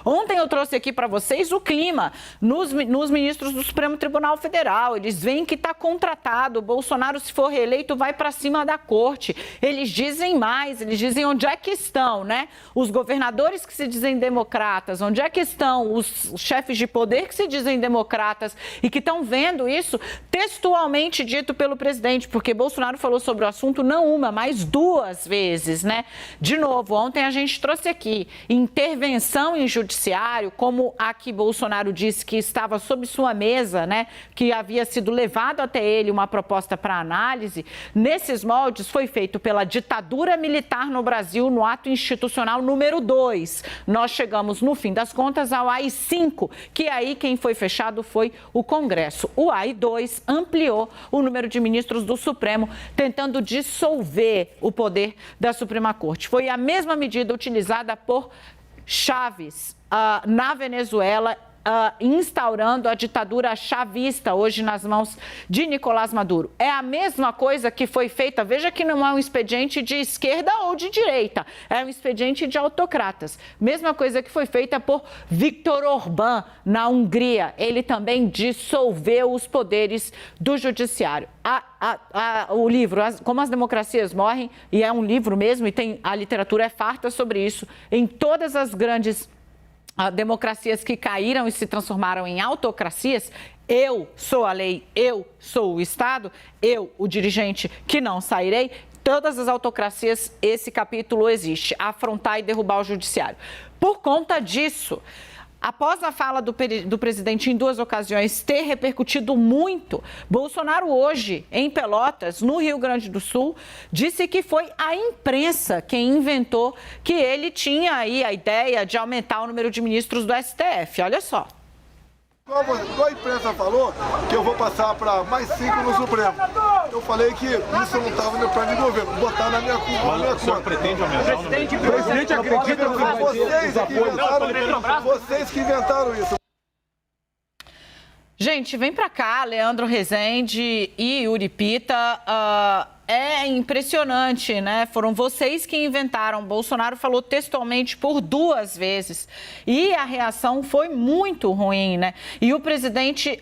Ontem eu trouxe aqui para vocês o clima nos ministros do Supremo Tribunal Federal. Eles veem que está contratado. O Bolsonaro, se for reeleito, vai para cima da corte. Eles dizem mais, eles dizem onde é que estão, né? Os governadores que se dizem democratas, onde é que estão os chefes de poder que se dizem democratas e que estão vendo isso textualmente dito pelo presidente, porque Bolsonaro falou sobre o assunto não uma, mas duas vezes, né? De novo, ontem a gente trouxe aqui intervenção em judiciário, como a que Bolsonaro disse que estava sob sua mesa, né, que havia sido levado até ele uma proposta para análise. Nesses moldes foi feito pela ditadura militar no Brasil no ato institucional número 2. Nós chegamos, no fim das contas, ao AI-5, que aí quem foi fechado foi o Congresso. O AI-2 ampliou o número de ministros do Supremo, tentando dissolver o poder da Suprema Corte. Foi a mesma medida utilizada por Chávez na Venezuela, instaurando a ditadura chavista hoje nas mãos de Nicolás Maduro. É a mesma coisa que foi feita, veja que não é um expediente de esquerda ou de direita, é um expediente de autocratas. Mesma coisa que foi feita por Viktor Orbán na Hungria. Ele também dissolveu os poderes do judiciário. O livro, Como as Democracias Morrem, e é um livro mesmo, e a literatura é farta sobre isso, em todas as grandes democracias que caíram e se transformaram em autocracias. Eu sou a lei, eu sou o Estado, eu, o dirigente que não sairei. Todas as autocracias, esse capítulo existe, afrontar e derrubar o judiciário. Por conta disso, após a fala do presidente em duas ocasiões ter repercutido muito, Bolsonaro hoje, em Pelotas, no Rio Grande do Sul, disse que foi a imprensa quem inventou que ele tinha aí a ideia de aumentar o número de ministros do STF. Olha só. A imprensa falou que eu vou passar para mais 5 no Supremo. Eu falei que isso não estava no plano de governo, botar na minha conta. O senhor pretende aumentar o número de ministros? O presidente acredita que vocês que inventaram isso. Gente, vem para cá, Leandro Rezende e Yuri Pita. É impressionante, né? Foram vocês que inventaram. Bolsonaro falou textualmente por duas vezes. E a reação foi muito ruim, né? E o presidente,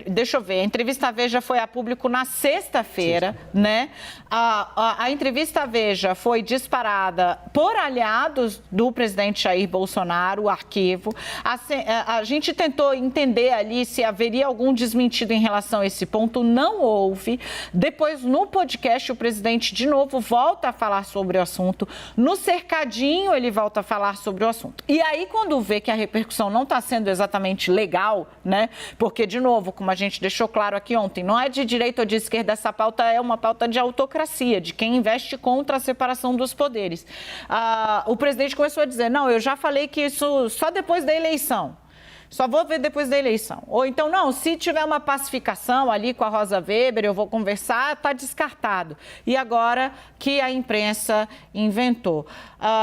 deixa eu ver, a entrevista à Veja foi a público na sexta-feira, né? A entrevista à Veja foi disparada por aliados do presidente Jair Bolsonaro, o arquivo. A gente tentou entender ali se haveria algum desmentido em relação a esse ponto. Não houve. Depois, no podcast, o presidente, de novo, volta a falar sobre o assunto. No cercadinho, ele volta a falar sobre o assunto. E aí, quando vê que a repercussão não está sendo exatamente legal, né? Porque, de novo, como a gente deixou claro aqui ontem, não é de direita ou de esquerda, essa pauta é uma pauta de autocracia, de quem investe contra a separação dos poderes. O presidente começou a dizer, não, eu já falei que isso só depois da eleição. Só vou ver depois da eleição. Ou então, não, se tiver uma pacificação ali com a Rosa Weber, eu vou conversar, está descartado. E agora que a imprensa inventou.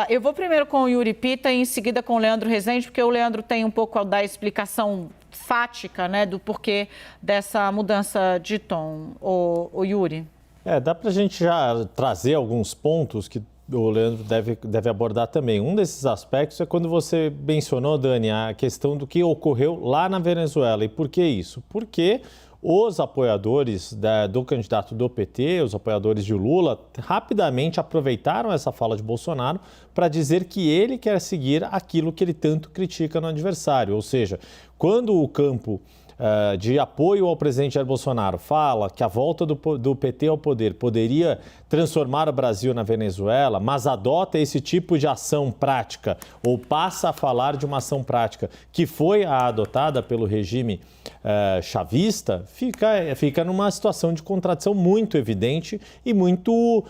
Eu vou primeiro com o Yuri Pita e em seguida com o Leandro Rezende, porque o Leandro tem um pouco da explicação fática, né, do porquê dessa mudança de tom. O Yuri. Dá para a gente já trazer alguns pontos que o Leandro deve abordar também. Um desses aspectos é quando você mencionou, Dani, a questão do que ocorreu lá na Venezuela. E por que isso? Porque os apoiadores do candidato do PT, os apoiadores de Lula, rapidamente aproveitaram essa fala de Bolsonaro para dizer que ele quer seguir aquilo que ele tanto critica no adversário. Ou seja, quando o campo de apoio ao presidente Jair Bolsonaro fala que a volta do PT ao poder poderia transformar o Brasil na Venezuela, mas adota esse tipo de ação prática ou passa a falar de uma ação prática que foi a adotada pelo regime chavista, fica numa situação de contradição muito evidente e muito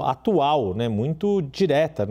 atual, né? Muito direta,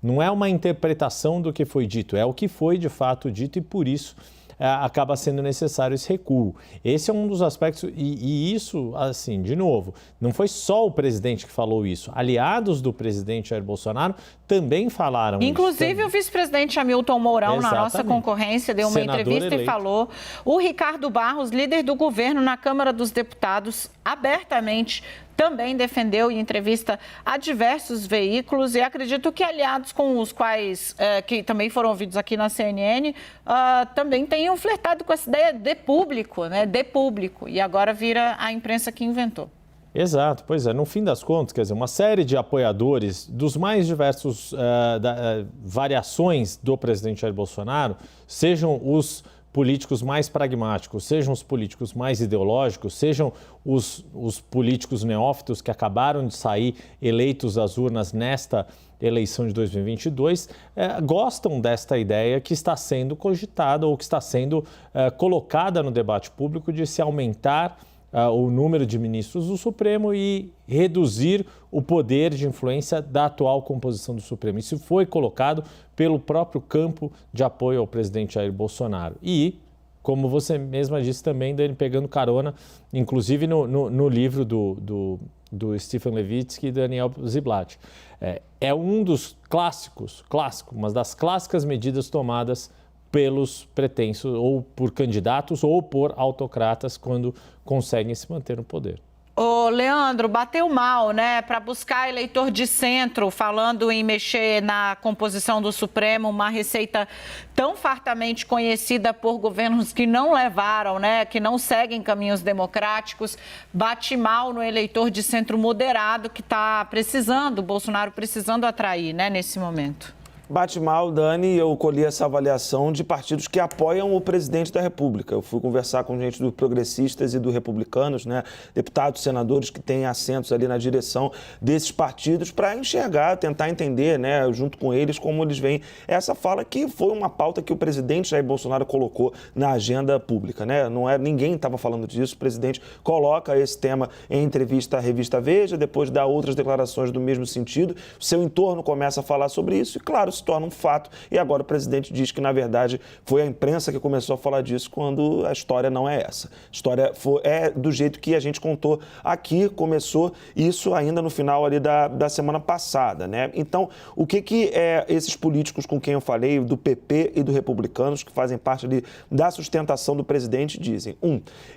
não é uma interpretação do que foi dito, é o que foi de fato dito e por isso acaba sendo necessário esse recuo. Esse é um dos aspectos, e isso, assim, de novo, não foi só o presidente que falou isso. Aliados do presidente Jair Bolsonaro também falaram Inclusive isso. O vice-presidente Hamilton Mourão, Exatamente. Na nossa concorrência, deu uma Senador entrevista eleito. E falou. O Ricardo Barros, líder do governo na Câmara dos Deputados, abertamente também defendeu em entrevista a diversos veículos e acredito que aliados com os quais, que também foram ouvidos aqui na CNN, também tenham flertado com essa ideia de público, né? De público. E agora vira a imprensa que inventou. Exato, pois é. No fim das contas, quer dizer, uma série de apoiadores dos mais diversos variações do presidente Jair Bolsonaro, sejam os políticos mais pragmáticos, sejam os políticos mais ideológicos, sejam os políticos neófitos que acabaram de sair eleitos às urnas nesta eleição de 2022, gostam desta ideia que está sendo cogitada ou que está sendo colocada no debate público de se aumentar o número de ministros do Supremo e reduzir o poder de influência da atual composição do Supremo. Isso foi colocado pelo próprio campo de apoio ao presidente Jair Bolsonaro. E, como você mesma disse também, Dani, pegando carona, inclusive no livro do Stephen Levitsky e Daniel Ziblatt. É um dos uma das clássicas medidas tomadas pelos pretensos, ou por candidatos, ou por autocratas, quando conseguem se manter no poder. Ô, Leandro, bateu mal, né? Para buscar eleitor de centro, falando em mexer na composição do Supremo, uma receita tão fartamente conhecida por governos que não levaram, né? Que não seguem caminhos democráticos, bate mal no eleitor de centro moderado que está precisando, o Bolsonaro precisando atrair, né? Nesse momento. Bate mal, Dani, eu colhi essa avaliação de partidos que apoiam o presidente da República. Eu fui conversar com gente do Progressistas e do Republicanos, né? Deputados, senadores que têm assentos ali na direção desses partidos para enxergar, tentar entender, né, junto com eles, como eles veem essa fala que foi uma pauta que o presidente Jair Bolsonaro colocou na agenda pública, né? Ninguém estava falando disso, o presidente coloca esse tema em entrevista à revista Veja, depois dá outras declarações do mesmo sentido, seu entorno começa a falar sobre isso e, claro, se torna um fato, e agora o presidente diz que, na verdade, foi a imprensa que começou a falar disso, quando a história não é essa. A história é do jeito que a gente contou aqui, começou isso ainda no final ali da semana passada, né? Então, o que esses políticos com quem eu falei, do PP e do Republicanos, que fazem parte ali da sustentação do presidente, dizem?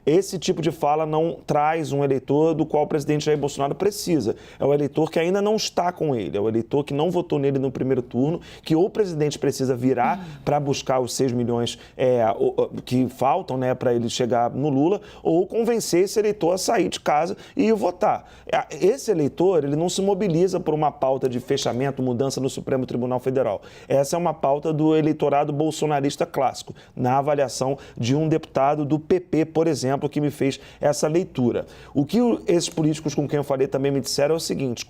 Esse tipo de fala não traz um eleitor do qual o presidente Jair Bolsonaro precisa. É o eleitor que ainda não está com ele, é o eleitor que não votou nele no primeiro turno, que ou o presidente precisa virar para buscar os 6 milhões que faltam, né, para ele chegar no Lula, ou convencer esse eleitor a sair de casa e votar. Esse eleitor, ele não se mobiliza por uma pauta de fechamento, mudança no Supremo Tribunal Federal. Essa é uma pauta do eleitorado bolsonarista clássico, na avaliação de um deputado do PP, por exemplo, que me fez essa leitura. O que esses políticos com quem eu falei também me disseram é o seguinte: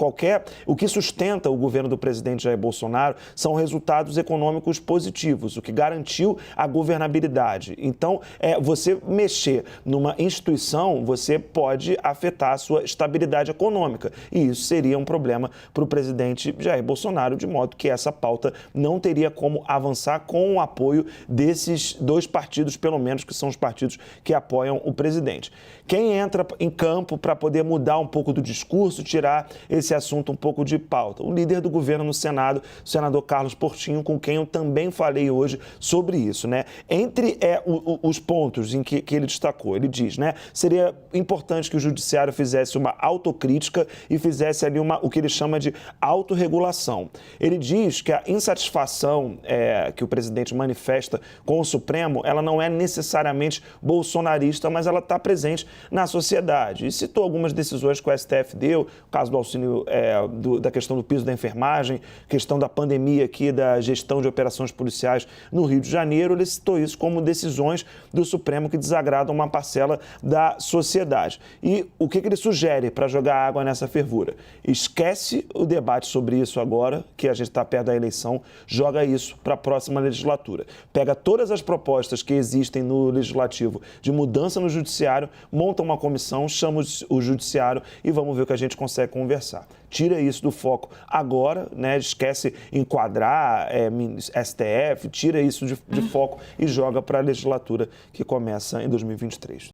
o que sustenta o governo do presidente Jair Bolsonaro são resultados econômicos positivos, o que garantiu a governabilidade. Então, você mexer numa instituição, você pode afetar a sua estabilidade econômica. E isso seria um problema para o presidente Jair Bolsonaro, de modo que essa pauta não teria como avançar com o apoio desses dois partidos, pelo menos, que são os partidos que apoiam o presidente. Quem entra em campo para poder mudar um pouco do discurso, tirar esse assunto um pouco de pauta? O líder do governo no Senado, o senador Carlos Portinho, com quem eu também falei hoje sobre isso, né? Entre os pontos em que ele destacou, ele diz, né, seria importante que o judiciário fizesse uma autocrítica e fizesse ali o que ele chama de autorregulação. Ele diz que a insatisfação que o presidente manifesta com o Supremo, ela não é necessariamente bolsonarista, mas ela está presente na sociedade. E citou algumas decisões que o STF deu, o caso do auxílio, da questão do piso da enfermagem, questão da pandemia aqui, da gestão de operações policiais no Rio de Janeiro. Ele citou isso como decisões do Supremo que desagradam uma parcela da sociedade. E o que ele sugere para jogar água nessa fervura? Esquece o debate sobre isso agora, que a gente está perto da eleição, joga isso para a próxima legislatura. Pega todas as propostas que existem no Legislativo de mudança no Judiciário, monta uma comissão, chama o Judiciário e vamos ver o que a gente consegue conversar. Tira isso do foco agora, né? Esquece enquadrar STF, tira isso de foco e joga para a legislatura que começa em 2023.